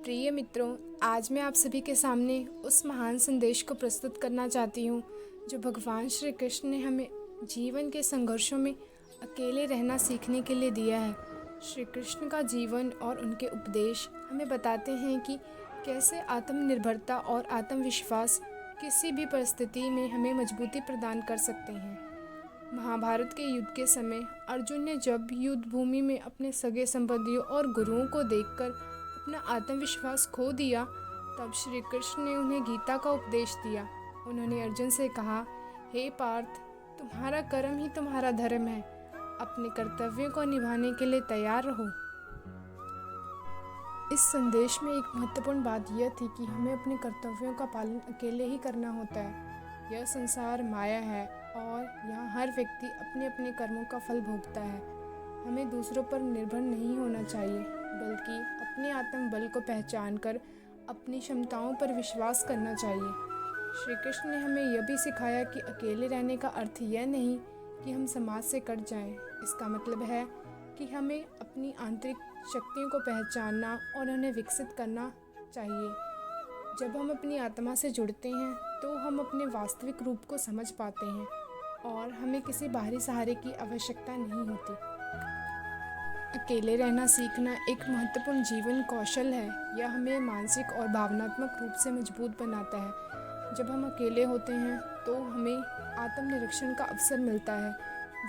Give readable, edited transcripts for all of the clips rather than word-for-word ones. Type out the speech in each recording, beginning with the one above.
प्रिय मित्रों, आज मैं आप सभी के सामने उस महान संदेश को प्रस्तुत करना चाहती हूँ जो भगवान श्री कृष्ण ने हमें जीवन के संघर्षों में अकेले रहना सीखने के लिए दिया है। श्री कृष्ण का जीवन और उनके उपदेश हमें बताते हैं कि कैसे आत्मनिर्भरता और आत्मविश्वास किसी भी परिस्थिति में हमें मजबूती प्रदान कर सकते हैं। महाभारत के युद्ध के समय अर्जुन ने जब युद्ध भूमि में अपने सगे संबंधियों और गुरुओं को देखकर अपना आत्मविश्वास खो दिया, तब श्री कृष्ण ने उन्हें गीता का उपदेश दिया। उन्होंने अर्जुन से कहा, हे पार्थ, तुम्हारा कर्म ही तुम्हारा धर्म है। अपने कर्तव्यों को निभाने के लिए तैयार रहो। इस संदेश में एक महत्वपूर्ण बात यह थी कि हमें अपने कर्तव्यों का पालन अकेले ही करना होता है। यह संसार माया है और यहाँ हर व्यक्ति अपने अपने कर्मों का फल भोगता है। हमें दूसरों पर निर्भर नहीं होना चाहिए, बल्कि अपने आत्मबल को पहचानकर अपनी क्षमताओं पर विश्वास करना चाहिए। श्री कृष्ण ने हमें यह भी सिखाया कि अकेले रहने का अर्थ यह नहीं कि हम समाज से कट जाएं। इसका मतलब है कि हमें अपनी आंतरिक शक्तियों को पहचानना और उन्हें विकसित करना चाहिए। जब हम अपनी आत्मा से जुड़ते हैं तो हम अपने वास्तविक रूप को समझ पाते हैं और हमें किसी बाहरी सहारे की आवश्यकता नहीं होती। अकेले रहना सीखना एक महत्वपूर्ण जीवन कौशल है। यह हमें मानसिक और भावनात्मक रूप से मजबूत बनाता है। जब हम अकेले होते हैं तो हमें आत्मनिरीक्षण का अवसर मिलता है,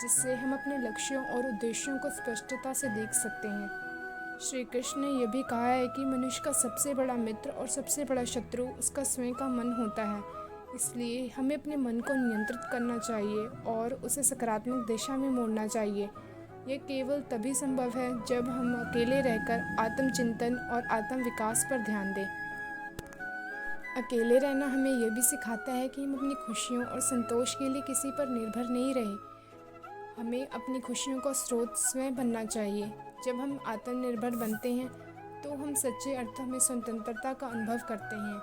जिससे हम अपने लक्ष्यों और उद्देश्यों को स्पष्टता से देख सकते हैं। श्री कृष्ण ने यह भी कहा है कि मनुष्य का सबसे बड़ा मित्र और सबसे बड़ा शत्रु उसका स्वयं का मन होता है। इसलिए हमें अपने मन को नियंत्रित करना चाहिए और उसे सकारात्मक दिशा में मोड़ना चाहिए। यह केवल तभी संभव है जब हम अकेले रहकर आत्मचिंतन और आत्मविकास पर ध्यान दें। अकेले रहना हमें यह भी सिखाता है कि हम अपनी खुशियों और संतोष के लिए किसी पर निर्भर नहीं रहे। हमें अपनी खुशियों का स्रोत स्वयं बनना चाहिए। जब हम आत्मनिर्भर बनते हैं तो हम सच्चे अर्थों में स्वतंत्रता का अनुभव करते हैं।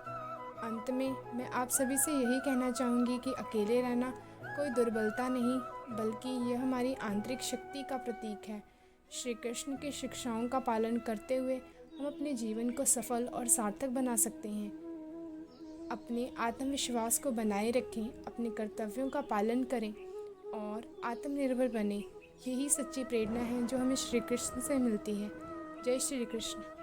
अंत में मैं आप सभी से यही कहना चाहूँगी कि अकेले रहना कोई दुर्बलता नहीं, बल्कि यह हमारी आंतरिक शक्ति का प्रतीक है। श्री कृष्ण की शिक्षाओं का पालन करते हुए हम अपने जीवन को सफल और सार्थक बना सकते हैं। अपने आत्मविश्वास को बनाए रखें, अपने कर्तव्यों का पालन करें और आत्मनिर्भर बने। यही सच्ची प्रेरणा है जो हमें श्री कृष्ण से मिलती है। जय श्री कृष्ण।